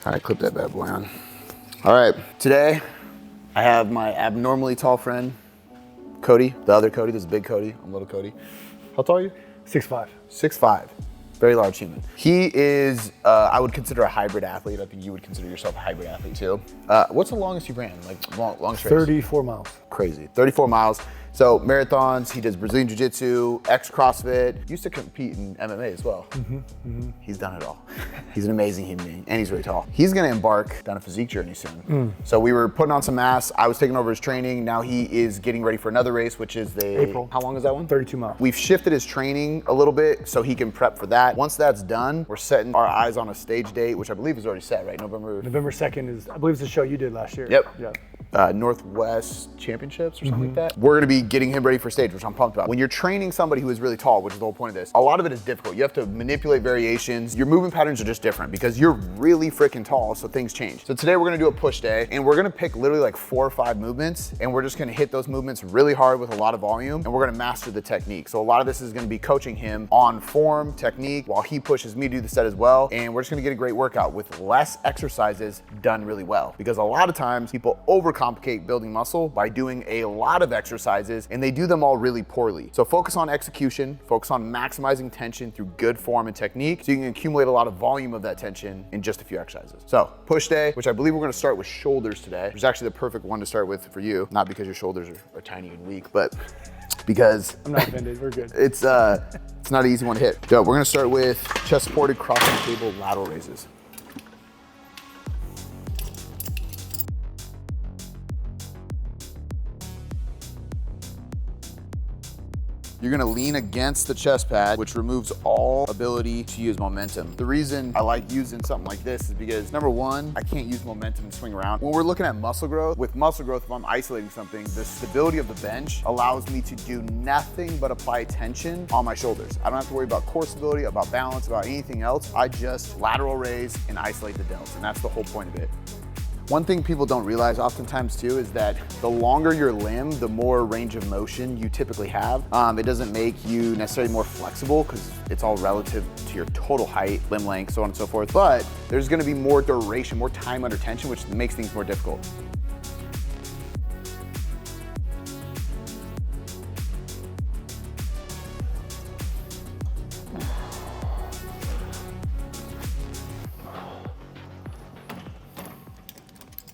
All right, clip that bad boy on. All right, today I have my abnormally tall friend, Cody, the other Cody. This is big Cody, I'm little Cody. How tall are you? 6'5". 6'5", very large human. He is, I would consider a hybrid athlete. I think you would consider yourself a hybrid athlete too. What's the longest you ran, like longest race? 34 miles. Crazy, 34 miles. So marathons, he does Brazilian Jiu-Jitsu, ex-CrossFit, used to compete in MMA as well. He's done it all. He's an amazing human being, and he's really tall. He's gonna embark down a physique journey soon. So we were putting on some mass, I was taking over his training, now he is getting ready for another race, which is the, April. How long is that one? 32 miles. We've shifted his training a little bit so he can prep for that. Once that's done, we're setting our eyes on a stage date, which I believe is already set, right? November 2nd is, I believe it's the show you did last year. Yep. Yeah. Northwest Championships or something like that. We're gonna be getting him ready for stage, which I'm pumped about. When you're training somebody who is really tall, which is the whole point of this, a lot of it is difficult. You have to manipulate variations. Your movement patterns are just different because you're really freaking tall, so things change. So today we're gonna do a push day, and we're gonna pick literally like 4 or 5 movements, and we're just gonna hit those movements really hard with a lot of volume, and we're gonna master the technique. So a lot of this is gonna be coaching him on form, technique, while he pushes me to do the set as well, and we're just gonna get a great workout with less exercises done really well. Because a lot of times people overcomplicate building muscle by doing a lot of exercises, and they do them all really poorly. So focus on execution, focus on maximizing tension through good form and technique, so you can accumulate a lot of volume of that tension in just a few exercises. So push day, which I believe we're gonna start with shoulders today, which is actually the perfect one to start with for you, not because your shoulders are tiny and weak, but because I'm not offended, we're good. it's not an easy one to hit. So we're gonna start with chest supported crossing table lateral raises. You're gonna lean against the chest pad, which removes all ability to use momentum. The reason I like using something like this is because, number one, I can't use momentum to swing around. When we're looking at muscle growth, with muscle growth, if I'm isolating something, the stability of the bench allows me to do nothing but apply tension on my shoulders. I don't have to worry about core stability, about balance, about anything else. I just lateral raise and isolate the delts, and that's the whole point of it. One thing people don't realize oftentimes too is that the longer your limb, the more range of motion you typically have. It doesn't make you necessarily more flexible because it's all relative to your total height, limb length, so on and so forth, but there's gonna be more duration, more time under tension, which makes things more difficult.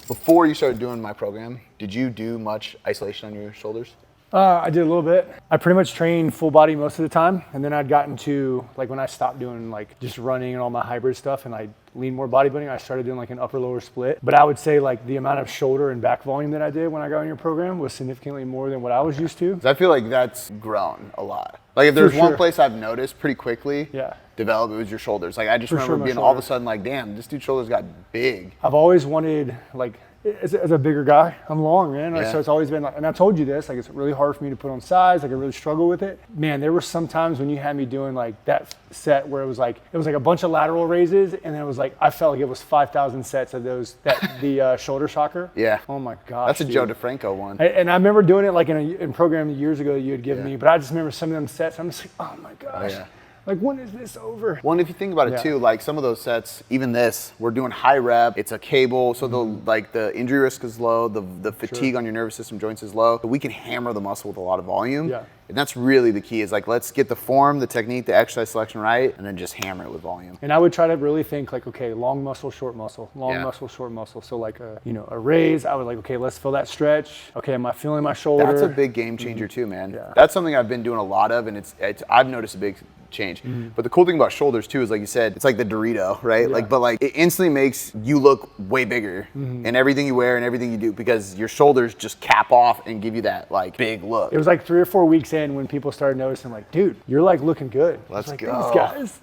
Before you started doing my program, did you do much isolation on your shoulders? I did a little bit. I pretty much trained full body most of the time. And then I'd gotten to, like when I stopped doing like just running and all my hybrid stuff and I leaned more bodybuilding, I started doing like an upper lower split. But I would say like the amount of shoulder and back volume that I did when I got in your program was significantly more than what I was used to. I feel like that's grown a lot. Like if there's one place I've noticed pretty quickly develop, it was your shoulders. Like I just remember being all of a sudden like, damn, this dude's shoulders got big. I've always wanted, like, as a bigger guy, I'm long, man. So it's always been like, and I told you this, like it's really hard for me to put on size. Like I really struggle with it. Man, there were some times when you had me doing like that set where it was like a bunch of lateral raises, and then it was like I felt like it was 5,000 sets of those the shoulder shocker. Yeah. Oh my gosh. That's a Joe DeFranco one. And I remember doing it like in a program years ago that you had given me, but I just remember some of them sets. I'm just like, oh my gosh. Oh, yeah. Like, when is this over? Well, and if you think about it too, like some of those sets, even this, we're doing high rep, it's a cable, so the injury risk is low, the fatigue on your nervous system joints is low. But we can hammer the muscle with a lot of volume. Yeah. And that's really the key, is like, let's get the form, the technique, the exercise selection right, and then just hammer it with volume. And I would try to really think like, okay, long muscle, short muscle, long muscle, short muscle. So like a raise, I would like, okay, let's feel that stretch. Okay, am I feeling my shoulder? That's a big game changer too, man. Yeah. That's something I've been doing a lot of, and I've noticed a big change. But the cool thing about shoulders too is, like you said, it's like the Dorito, right? Yeah. But it instantly makes you look way bigger in everything you wear and everything you do, because your shoulders just cap off and give you that like big look. It was like 3 or 4 weeks in when people started noticing, like, dude, you're like looking good. Let's like, go. These guys.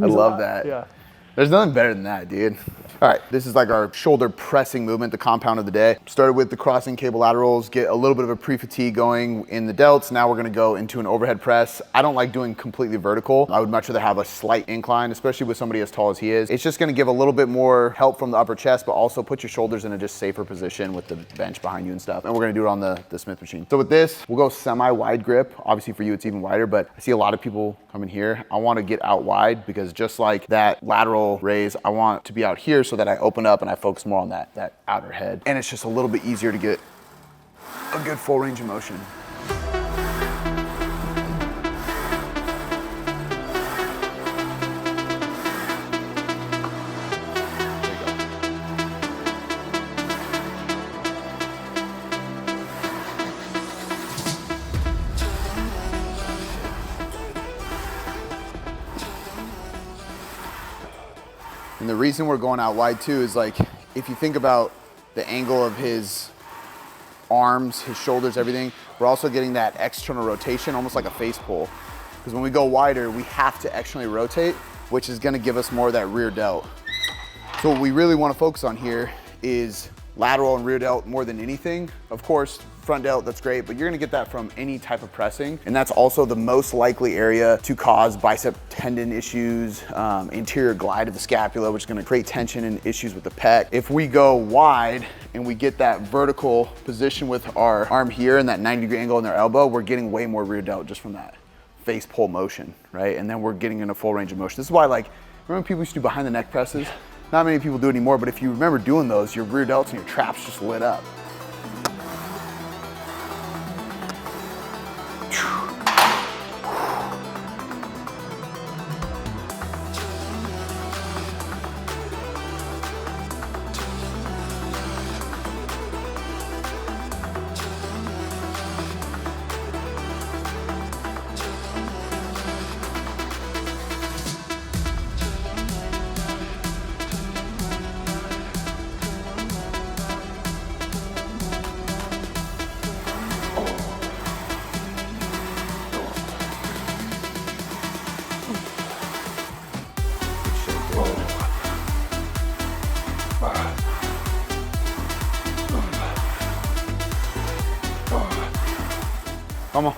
I love that. Yeah. There's nothing better than that, dude. All right, this is like our shoulder pressing movement, the compound of the day. Started with the crossing cable laterals, get a little bit of a pre-fatigue going in the delts. Now we're gonna go into an overhead press. I don't like doing completely vertical. I would much rather have a slight incline, especially with somebody as tall as he is. It's just gonna give a little bit more help from the upper chest, but also put your shoulders in a just safer position with the bench behind you and stuff. And we're gonna do it on the Smith machine. So with this, we'll go semi-wide grip. Obviously for you, it's even wider, but I see a lot of people coming here. I wanna get out wide, because just like that lateral raise, I want to be out here. So so that I open up and I focus more on that outer head. And it's just a little bit easier to get a good full range of motion. And the reason we're going out wide too is like, if you think about the angle of his arms, his shoulders, everything, we're also getting that external rotation, almost like a face pull. Because when we go wider, we have to externally rotate, which is gonna give us more of that rear delt. So what we really wanna focus on here is lateral and rear delt more than anything. Of course, front delt, that's great, but you're gonna get that from any type of pressing. And that's also the most likely area to cause bicep tendon issues, anterior glide of the scapula, which is gonna create tension and issues with the pec. If we go wide and we get that vertical position with our arm here and that 90-degree angle in their elbow, we're getting way more rear delt just from that face pull motion, right? And then we're getting in a full range of motion. This is why, like, remember people used to do behind the neck presses? Not many people do it anymore, but if you remember doing those, your rear delts and your traps just lit up. Come on.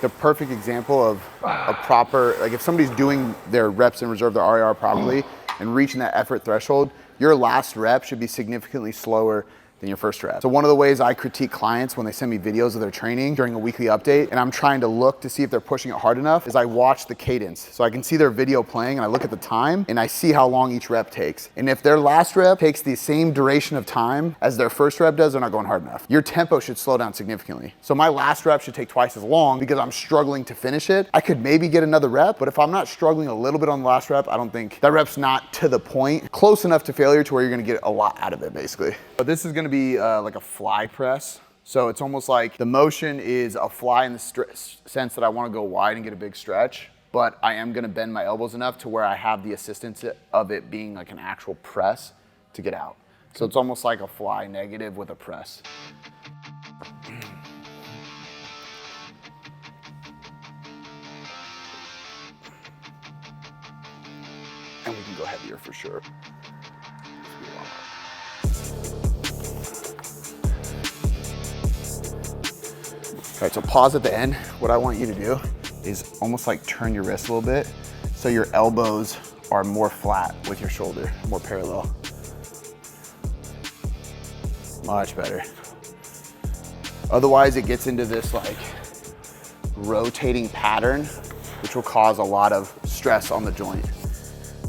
The perfect example of a proper, like if somebody's doing their reps in reserve, their RIR properly, and reaching that effort threshold, your last rep should be significantly slower than your first rep. So one of the ways I critique clients when they send me videos of their training during a weekly update, and I'm trying to look to see if they're pushing it hard enough, is I watch the cadence. So I can see their video playing and I look at the time and I see how long each rep takes. And if their last rep takes the same duration of time as their first rep does, they're not going hard enough. Your tempo should slow down significantly. So my last rep should take twice as long because I'm struggling to finish it. I could maybe get another rep, but if I'm not struggling a little bit on the last rep, I don't think that rep's not to the point, close enough to failure to where you're gonna get a lot out of it basically. But this is gonna be like a fly press. So it's almost like the motion is a fly in the sense that I want to go wide and get a big stretch, but I am going to bend my elbows enough to where I have the assistance of it being like an actual press to get out. So it's almost like a fly negative with a press. And we can go heavier for sure. All right, so pause at the end. What I want you to do is almost like turn your wrist a little bit so your elbows are more flat with your shoulder, more parallel. Much better. Otherwise, it gets into this like rotating pattern, which will cause a lot of stress on the joint.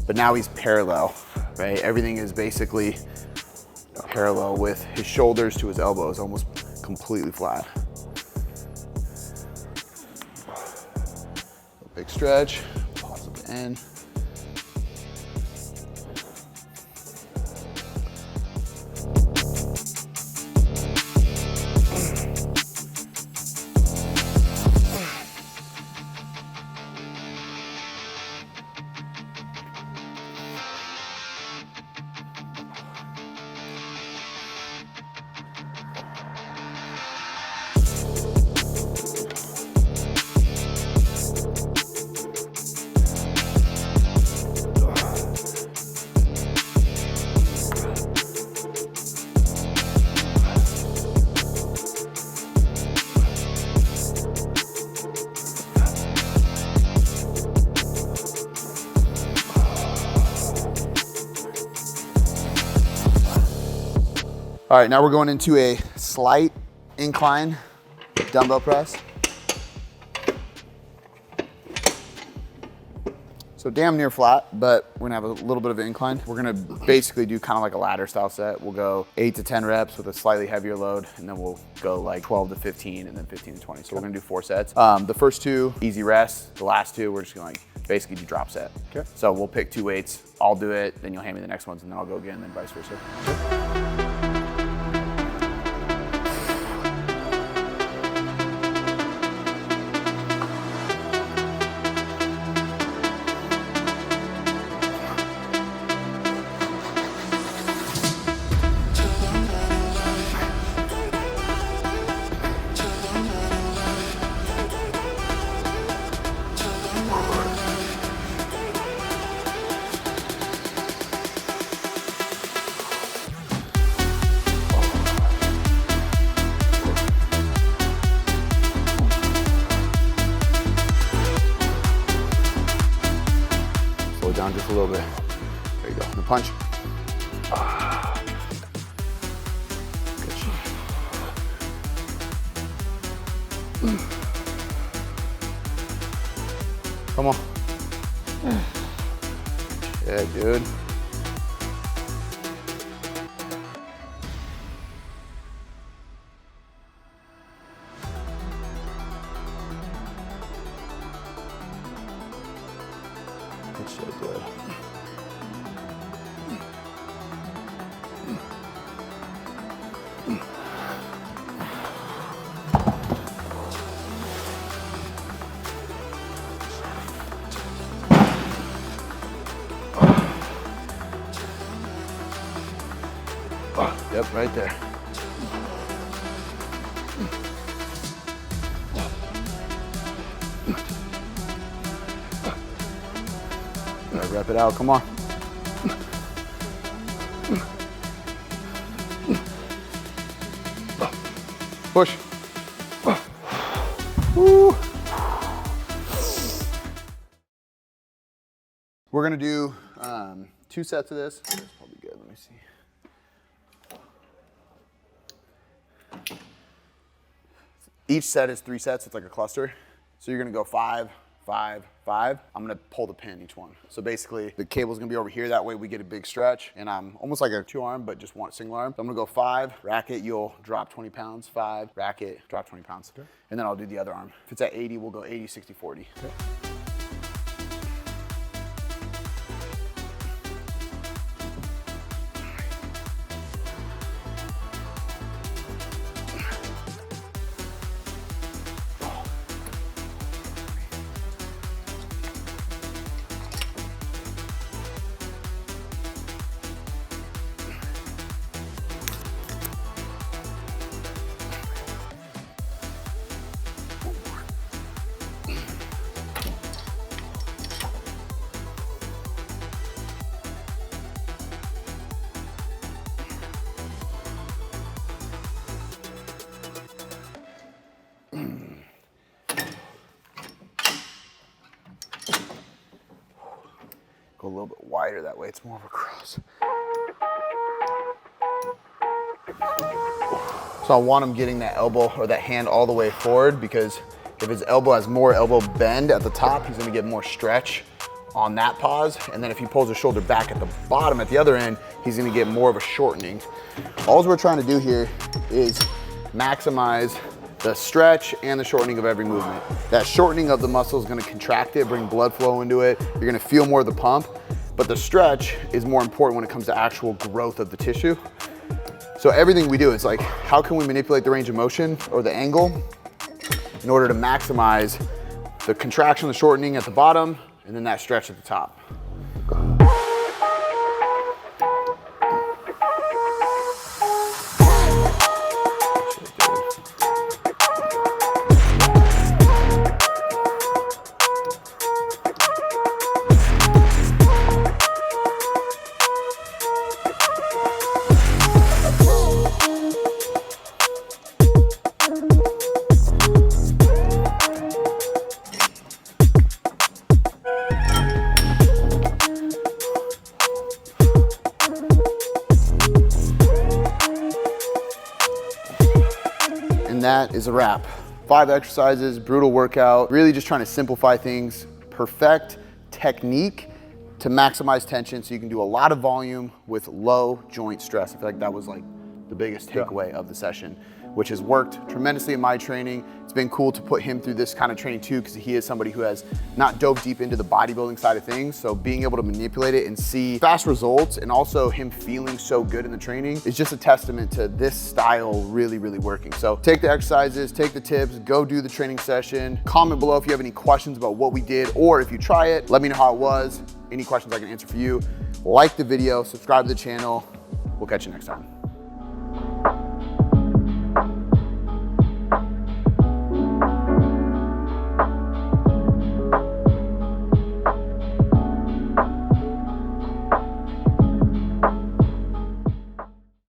But now he's parallel, right? Everything is basically parallel with his shoulders to his elbows, almost completely flat. Big stretch, pause at the end. All right, now we're going into a slight incline dumbbell press. So damn near flat, but we're gonna have a little bit of an incline. We're gonna basically do kind of like a ladder style set. We'll go 8 to 10 reps with a slightly heavier load, and then we'll go like 12 to 15 and then 15 to 20. So we're gonna do 4 sets. The first 2, easy rest. The last 2, we're just gonna like basically do drop set. Okay. So we'll pick 2 weights, I'll do it, then you'll hand me the next ones, and then I'll go again, and then vice versa. Okay. Down just a little bit. There you go. The punch. Good shit. Come on. Yeah, dude. Good shit, dude. Yep, right there. Wrap it out, come on. Push. Woo. We're gonna do 2 sets of this. That's probably good, let me see. Each set is 3 sets, it's like a cluster. So you're gonna go 5, 5, 5. I'm gonna pull the pin each one. So basically the cable's gonna be over here, that way we get a big stretch, and I'm almost like a 2-arm, but just one single arm. So I'm gonna go 5, racket, you'll drop 20 pounds, 5, racket, drop 20 pounds. Okay. And then I'll do the other arm. If it's at 80, we'll go 80, 60, 40. Okay. Go a little bit wider, that way it's more of a cross. So I want him getting that elbow or that hand all the way forward, because if his elbow has more elbow bend at the top, he's gonna get more stretch on that pause. And then if he pulls his shoulder back at the bottom at the other end, he's gonna get more of a shortening. All we're trying to do here is maximize the stretch and the shortening of every movement. That shortening of the muscle is gonna contract it, bring blood flow into it. You're gonna feel more of the pump, but the stretch is more important when it comes to actual growth of the tissue. So everything we do is like, how can we manipulate the range of motion or the angle in order to maximize the contraction, the shortening at the bottom, and then that stretch at the top. And that is a wrap. 5 exercises, brutal workout, really just trying to simplify things, perfect technique to maximize tension so you can do a lot of volume with low joint stress. I feel like that was like the biggest takeaway of the session, which has worked tremendously in my training. It's been cool to put him through this kind of training too, because he is somebody who has not dove deep into the bodybuilding side of things. So being able to manipulate it and see fast results and also him feeling so good in the training is just a testament to this style really, really working. So take the exercises, take the tips, go do the training session. Comment below if you have any questions about what we did, or if you try it, let me know how it was. Any questions I can answer for you. Like the video, subscribe to the channel. We'll catch you next time.